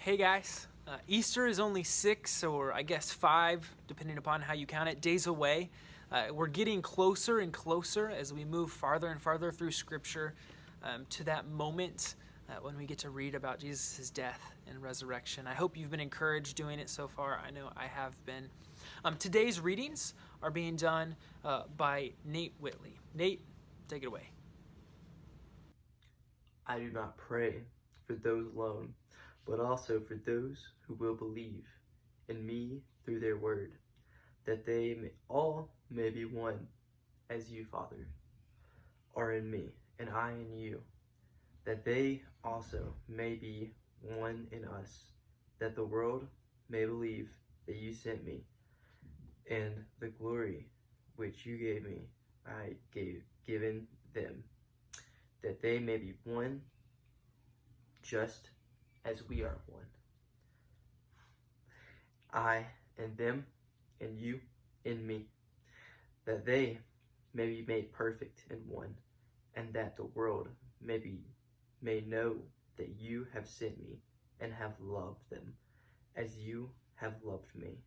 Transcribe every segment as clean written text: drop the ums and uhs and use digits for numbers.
Hey guys, Easter is only 6 or I guess 5, depending upon how you count it, days away. We're getting closer and closer as we move farther and farther through Scripture to that moment when we get to read about Jesus' death and resurrection. I hope you've been encouraged doing it so far. I know I have been. Today's readings are being done by Nate Whitley. Nate, take it away. I do not pray for those alone, but also for those who will believe in me through their word, that they all may be one, as you, Father, are in me, and I in you, that they also may be one in us, that the world may believe that you sent me, and the glory which you gave me I given them, that they may be one, just as we are one. I and them, and you in me, that they may be made perfect in one, and that the world may know that you have sent me and have loved them as you have loved me.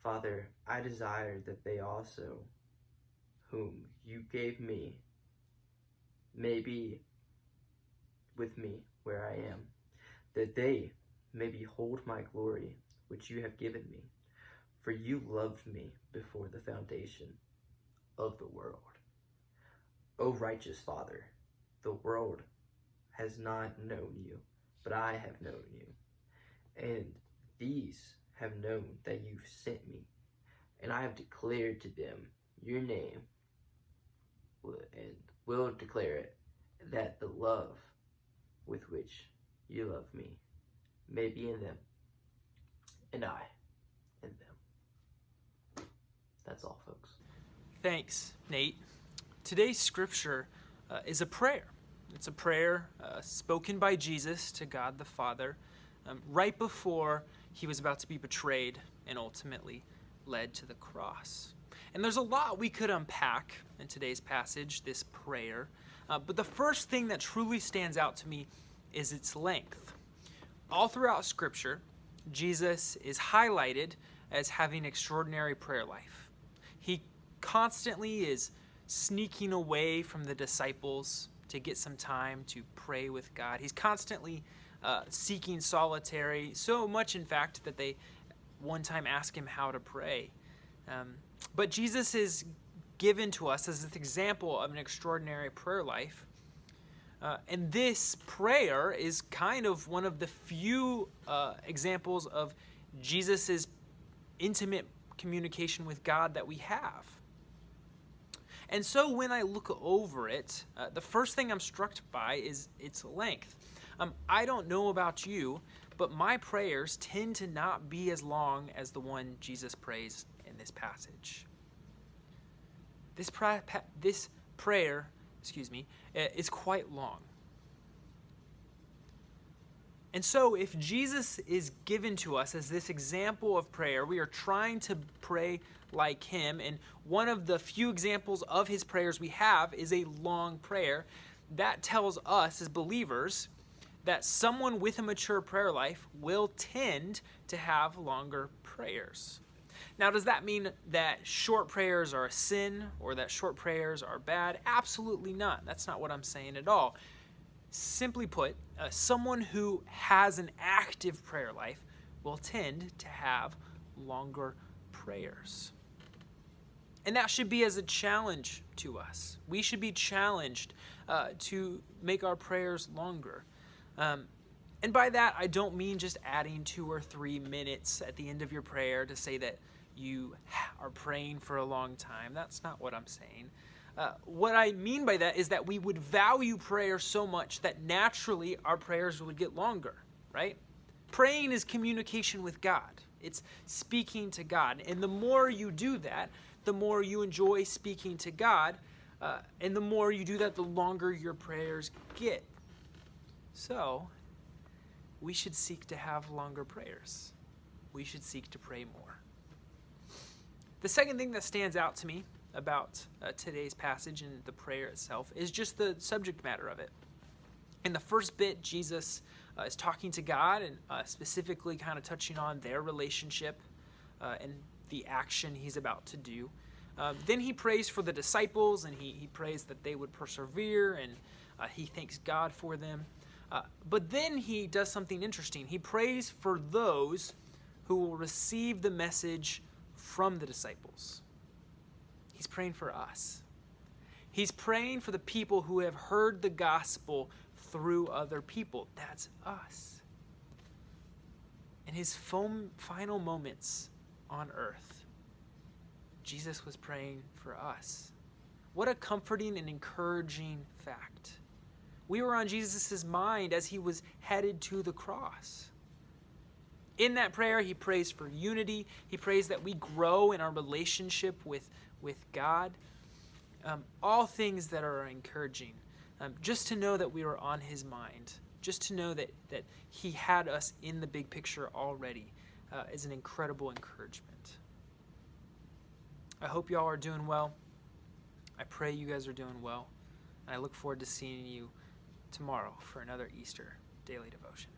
Father, I desire that they also, whom you gave me, may be with me where I am, that they may behold my glory which you have given me. For you loved me before the foundation of the world. O righteous Father, the world has not known you, but I have known you. And these have known that you sent me, and I have declared to them your name, and will declare it, that the love with which you love me may be in them, and I in them. That's all, folks. Thanks, Nate. Today's scripture is a prayer. It's a prayer spoken by Jesus to God the Father right before he was about to be betrayed and ultimately led to the cross. And there's a lot we could unpack in today's passage, this prayer. But the first thing that truly stands out to me is its length. All throughout Scripture, Jesus is highlighted as having extraordinary prayer life. He constantly is sneaking away from the disciples to get some time to pray with God. He's constantly seeking solitary, so much in fact that they one time asked him how to pray. But Jesus is given to us as an example of an extraordinary prayer life. And this prayer is kind of one of the few examples of Jesus' intimate communication with God that we have. And so when I look over it, the first thing I'm struck by is its length. I don't know about you, but my prayers tend to not be as long as the one Jesus prays in this passage. This prayer, is quite long. And so if Jesus is given to us as this example of prayer, we are trying to pray like him, and one of the few examples of his prayers we have is a long prayer. That tells us as believers that someone with a mature prayer life will tend to have longer prayers. Now, does that mean that short prayers are a sin or that short prayers are bad? Absolutely not. That's not what I'm saying at all. Simply put, someone who has an active prayer life will tend to have longer prayers. And that should be as a challenge to us. We should be challenged to make our prayers longer. And by that, I don't mean just adding 2 or 3 minutes at the end of your prayer to say that you are praying for a long time. That's not what I'm saying. What I mean by that is that we would value prayer so much that naturally our prayers would get longer, right? Praying is communication with God. It's speaking to God. And the more you do that, the more you enjoy speaking to God. And the more you do that, the longer your prayers get. So, we should seek to have longer prayers. We should seek to pray more. The second thing that stands out to me about today's passage and the prayer itself is just the subject matter of it. In the first bit, Jesus is talking to God and specifically kind of touching on their relationship and the action he's about to do. Then he prays for the disciples, and he prays that they would persevere, and he thanks God for them. But then he does something interesting. He prays for those who will receive the message from the disciples. He's praying for us. He's praying for the people who have heard the gospel through other people. That's us. In his final moments on earth, Jesus was praying for us. What a comforting and encouraging fact. We were on Jesus' mind as he was headed to the cross. In that prayer, he prays for unity. He prays that we grow in our relationship with God. All things that are encouraging. Just to know that we were on his mind, just to know that he had us in the big picture already is an incredible encouragement. I hope y'all are doing well. I pray you guys are doing well. And I look forward to seeing you tomorrow for another Easter Daily Devotion.